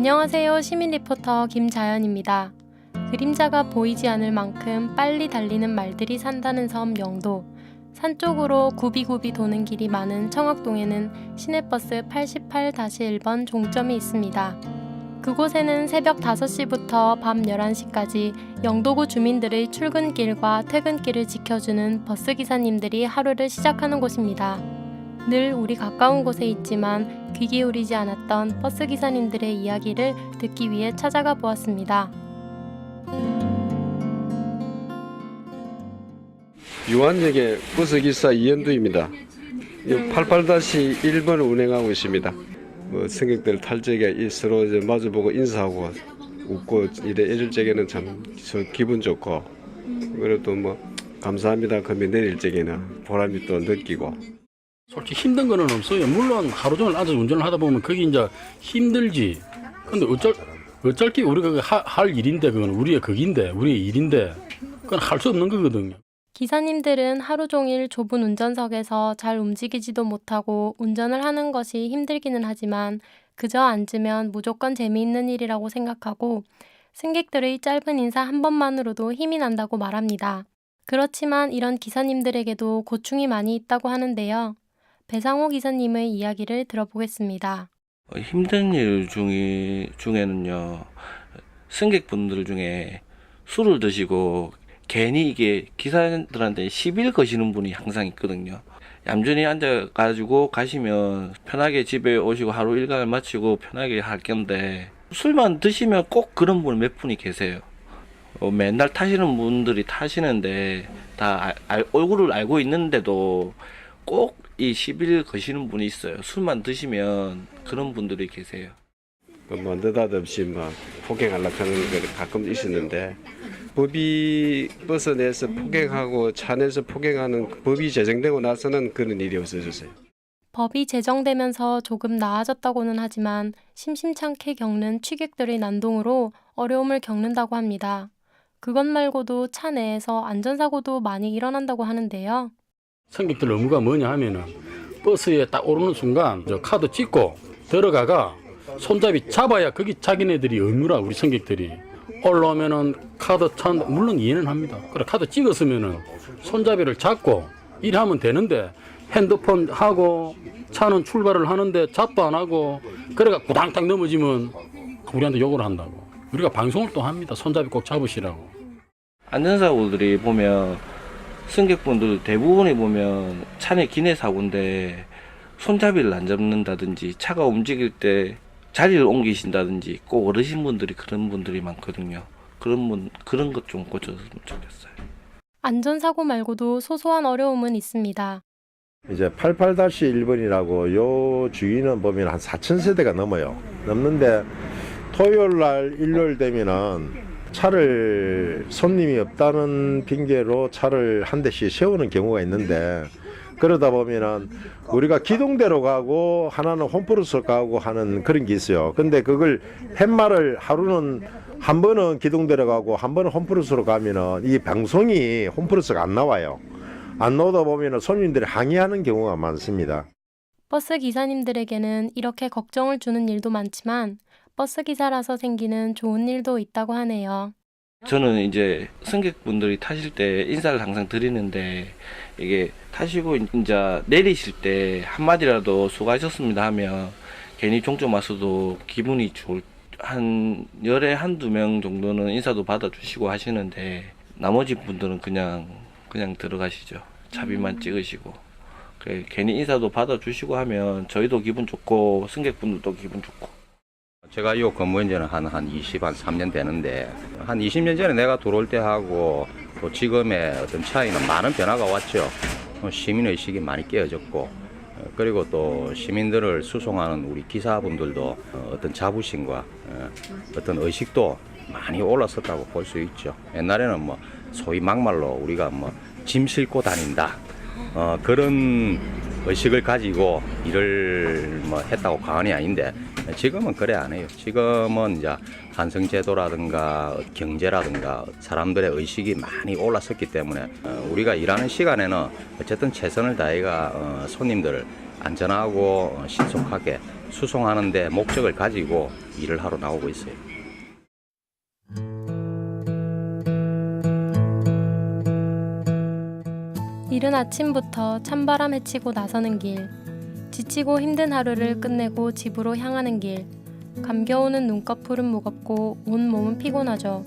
안녕하세요. 시민 리포터 김자연입니다. 그림자가 보이지 않을 만큼 빨리 달리는 말들이 산다는 섬 영도. 산 쪽으로 굽이굽이 도는 길이 많은 청학동에는 시내버스 88-1번 종점이 있습니다. 그곳에는 새벽 5시부터 밤 11시까지 영도구 주민들의 출근길과 퇴근길을 지켜주는 버스기사님들이 하루를 시작하는 곳입니다. 늘 우리 가까운 곳에 있지만 귀 기울이지 않았던 버스기사님들의 이야기를 듣기 위해 찾아가 보았습니다. 유한역의 버스기사 이현두입니다. 88-1번을 운행하고 있습니다. 승객들 탈 적에 서로 마주보고 인사하고 웃고 이래 해줄 적에는 참 기분 좋고, 그리고 또 감사합니다 그러면 내릴 적에는 보람이 또 느끼고. 솔직히 힘든 거는 없어요. 물론 하루 종일 앉아서 운전을 하다 보면 그게 이제 힘들지. 근데 어쩔 게 우리가 할 일인데, 그건 우리의 극인데, 우리의 일인데, 그건 할 수 없는 거거든요. 기사님들은 하루 종일 좁은 운전석에서 잘 움직이지도 못하고 운전을 하는 것이 힘들기는 하지만 그저 앉으면 무조건 재미있는 일이라고 생각하고 승객들의 짧은 인사 한 번만으로도 힘이 난다고 말합니다. 그렇지만 이런 기사님들에게도 고충이 많이 있다고 하는데요. 배상호 기사님의 이야기를 들어보겠습니다. 힘든 일 중에는요, 승객분들 중에 술을 드시고 괜히 이게 기사들한테 시비를 거시는 분이 항상 있거든요. 얌전히 앉아가지고 가시면 편하게 집에 오시고 하루 일과를 마치고 편하게 할 건데, 술만 드시면 꼭 그런 분 몇 분이 계세요. 맨날 타시는 분들이 타시는데 다 얼굴을 알고 있는데도 꼭 이 시비를 거시는 분이 있어요. 술만 드시면 그런 분들이 계세요. 느닷없이 폭행하려고 하는 게 가끔 있었는데, 법이 버스 내에서 폭행하고 차 내에서 폭행하는 법이 제정되고 나서는 그런 일이 없어졌어요. 법이 제정되면서 조금 나아졌다고는 하지만 심심찮게 겪는 취객들의 난동으로 어려움을 겪는다고 합니다. 그것 말고도 차 내에서 안전사고도 많이 일어난다고 하는데요. 승객들 의무가 뭐냐 하면은 버스에 딱 오르는 순간 저 카드 찍고 들어가가 손잡이 잡아야 거기 자기네들이 의무라. 우리 승객들이 올라오면은 카드 물론 이해는 합니다. 그래 카드 찍었으면은 손잡이를 잡고 일하면 되는데, 핸드폰 하고 차는 출발을 하는데 잡도 안 하고 그래가 구당탕 넘어지면 우리한테 욕을 한다고. 우리가 방송을 또 합니다. 손잡이 꼭 잡으시라고. 안전사고들이 보면 승객분들 대부분이 보면 차 내 기내 사고인데 손잡이를 안 잡는다든지 차가 움직일 때 자리를 옮기신다든지 꼭 어르신분들이 그런 분들이 많거든요. 그런 것 좀 고쳐줬으면 좋겠어요. 안전사고 말고도 소소한 어려움은 있습니다. 이제 88-1번이라고 요 주위는 보면 한 4,000세대가 넘어요. 넘는데 토요일 날 일요일 되면은 차를 손님이 없다는 핑계로 차를 한 대씩 세우는 경우가 있는데, 그러다 보면은 우리가 기동대로 가고 하나는 홈프로스 가고 하는 그런 게 있어요. 근데 그걸 팻말을 하루는 한 번은 기동대로 가고 한 번은 홈프로스로 가면은 이 방송이 홈프로스가 안 나와요. 안 나오다 보면은 손님들이 항의하는 경우가 많습니다. 버스 기사님들에게는 이렇게 걱정을 주는 일도 많지만 버스 기사라서 생기는 좋은 일도 있다고 하네요. 저는 이제 승객분들이 타실 때 인사를 항상 드리는데, 이게 타시고 이제 내리실 때 한마디라도 수고하셨습니다 하면 괜히 종점 와서도 기분이 한 열에 한두 명 정도는 인사도 받아주시고 하시는데, 나머지 분들은 그냥 들어가시죠. 차비만 찍으시고. 그래, 괜히 인사도 받아주시고 하면 저희도 기분 좋고 승객분들도 기분 좋고. 제가 이 근무한 지는 한 3년 되는데, 한 20년 전에 내가 들어올 때 하고 또 지금의 어떤 차이는 많은 변화가 왔죠. 시민의식이 많이 깨어졌고, 그리고 또 시민들을 수송하는 우리 기사분들도 어떤 자부심과 어떤 의식도 많이 올라섰다고 볼 수 있죠. 옛날에는 소위 막말로 우리가 짐 싣고 다닌다, 그런 의식을 가지고 일을 했다고 과언이 아닌데, 지금은 그래 안 해요. 지금은 이제 환승제도라든가 경제라든가 사람들의 의식이 많이 올라섰기 때문에 우리가 일하는 시간에는 어쨌든 최선을 다해가 손님들을 안전하고 신속하게 수송하는데 목적을 가지고 일을 하러 나오고 있어요. 이른 아침부터 찬바람 헤치고 나서는 길, 지치고 힘든 하루를 끝내고 집으로 향하는 길, 감겨오는 눈꺼풀은 무겁고 온몸은 피곤하죠.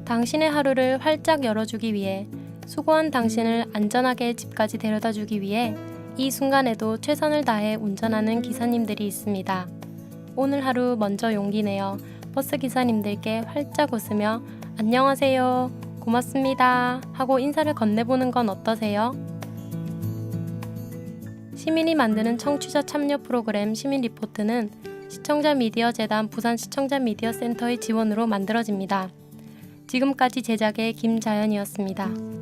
당신의 하루를 활짝 열어주기 위해, 수고한 당신을 안전하게 집까지 데려다주기 위해 이 순간에도 최선을 다해 운전하는 기사님들이 있습니다. 오늘 하루 먼저 용기 내어 버스 기사님들께 활짝 웃으며 안녕하세요, 고맙습니다 하고 인사를 건네보는 건 어떠세요? 시민이 만드는 청취자 참여 프로그램 시민 리포트는 시청자 미디어 재단 부산 시청자 미디어 센터의 지원으로 만들어집니다. 지금까지 제작의 김자연이었습니다.